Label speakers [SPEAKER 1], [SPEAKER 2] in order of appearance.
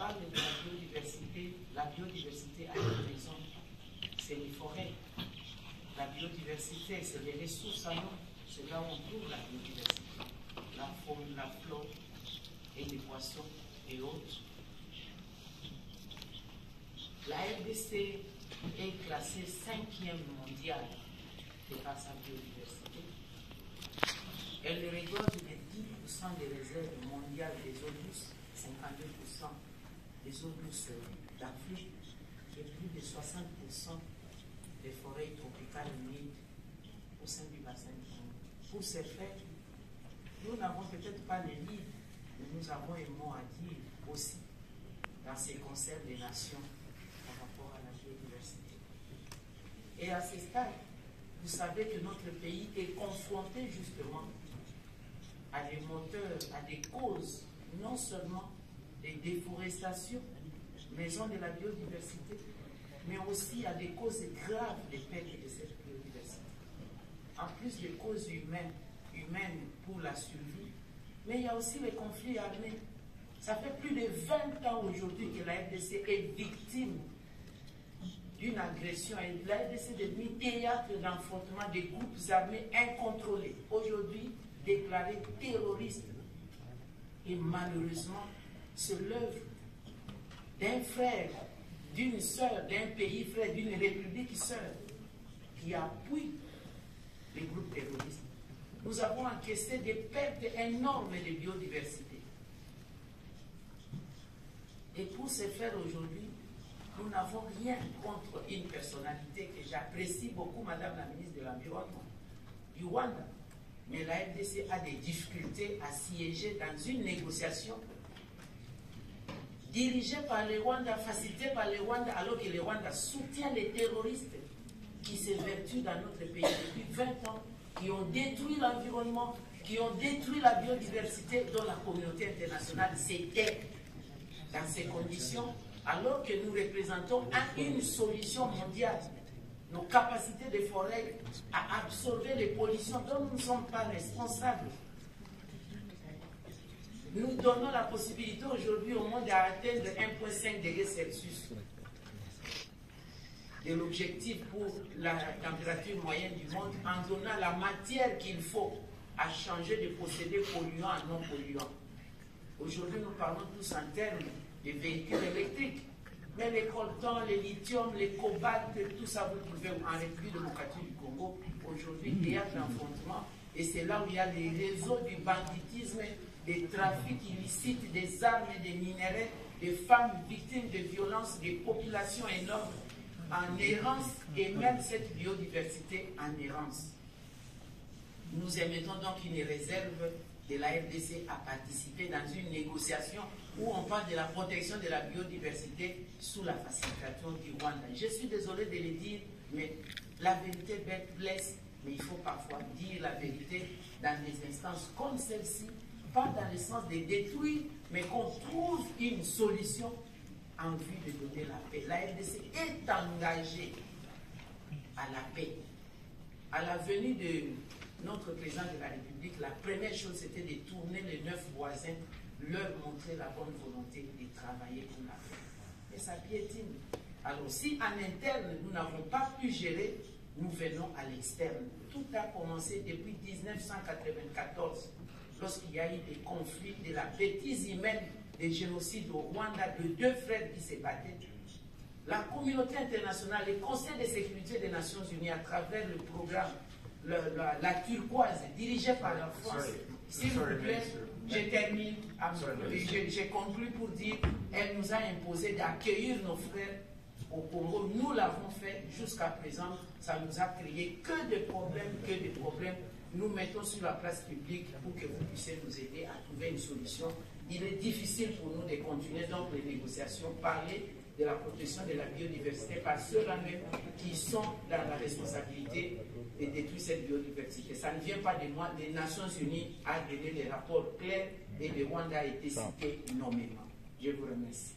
[SPEAKER 1] parle de la biodiversité a une raison, c'est les forêts. La biodiversité, c'est les ressources à l'eau, c'est là où on trouve la biodiversité. La faune, la flore et les poissons et autres. La RDC est classée 5e mondiale par sa biodiversité. Elle regorge de 10% des réserves mondiales des eaux douces, 52% des eaux douces d'Afrique et plus de 60% des forêts tropicales humides au sein du bassin du Congo. Pour ce faire, nous n'avons peut-être pas les livres, mais nous avons un mot à dire aussi dans ce qui concerne les nations par rapport à la biodiversité. Et à ce stade, vous savez que notre pays est confronté justement à des moteurs, à des causes, non seulement des déforestations, maison de la biodiversité, mais aussi à des causes graves des pertes de cette biodiversité. En plus des causes humaines pour la survie, mais il y a aussi les conflits armés. Ça fait plus de 20 ans aujourd'hui que la RDC est victime d'une agression et la RDC est devenue théâtre d'affrontement des groupes armés incontrôlés, aujourd'hui déclarés terroristes. Et malheureusement, c'est l'œuvre d'un frère, d'une sœur, d'un pays frère, d'une république sœur qui appuie les groupes terroristes. Nous avons encaissé des pertes énormes de biodiversité. Et pour ce faire aujourd'hui, nous n'avons rien contre une personnalité que j'apprécie beaucoup, Madame la ministre de l'Environnement, du Rwanda. Mais la RDC a des difficultés à siéger dans une négociation dirigée par le Rwanda, facilitée par le Rwanda, alors que le Rwanda soutient les terroristes qui s'évertuent dans notre pays depuis 20 ans, qui ont détruit l'environnement, qui ont détruit la biodiversité dont la communauté internationale s'était dans ces conditions, alors que nous représentons une solution mondiale. Nos capacités de forêt à absorber les pollutions dont nous ne sommes pas responsables. Nous donnons la possibilité aujourd'hui au monde d'atteindre 1,5 degré Celsius de l'objectif pour la température moyenne du monde en donnant la matière qu'il faut à changer de procédés polluants à non polluants. Aujourd'hui, nous parlons tous en termes de véhicules électriques. Mais les coltans, les lithium, les cobaltes, tout ça, vous pouvez en République démocratique du Congo, aujourd'hui, théâtre d'affrontement. Et c'est là où il y a les réseaux du banditisme, des trafics illicites, des armes et des minéraux, des femmes victimes de violences, des populations énormes en errance et même cette biodiversité en errance. Nous émettons donc une réserve de la RDC à participer dans une négociation où on parle de la protection de la biodiversité sous la facilitation du Rwanda. Je suis désolé de le dire, mais la vérité blesse, mais il faut parfois dire la vérité dans des instances comme celle-ci, pas dans le sens de détruire, mais qu'on trouve une solution en vue de donner la paix. La RDC est engagée à la paix. À la venue de notre président de la République, la première chose, c'était de tourner les 9 voisins, leur montrer la bonne volonté de travailler pour la paix. Et ça piétine. Alors, si en interne, nous n'avons pas pu gérer, nous venons à l'externe. Tout a commencé depuis 1994, lorsqu'il y a eu des conflits, de la bêtise humaine, des génocides au Rwanda, de 2 frères qui se battaient. La communauté internationale, le Conseil de sécurité des Nations Unies, à travers le programme la turquoise, dirigée par la France, s'il vous plaît, je termine, j'ai conclu pour dire, elle nous a imposé d'accueillir nos frères au Congo. Nous l'avons fait jusqu'à présent, ça nous a créé que des problèmes, Nous mettons sur la place publique pour que vous puissiez nous aider à trouver une solution. Il est difficile pour nous de continuer donc les négociations, parler de la protection de la biodiversité par ceux-là même qui sont dans la responsabilité de détruire cette biodiversité. Ça ne vient pas de moi. Les Nations Unies ont donné des rapports clairs et le Rwanda a été cité nommément. Je vous remercie.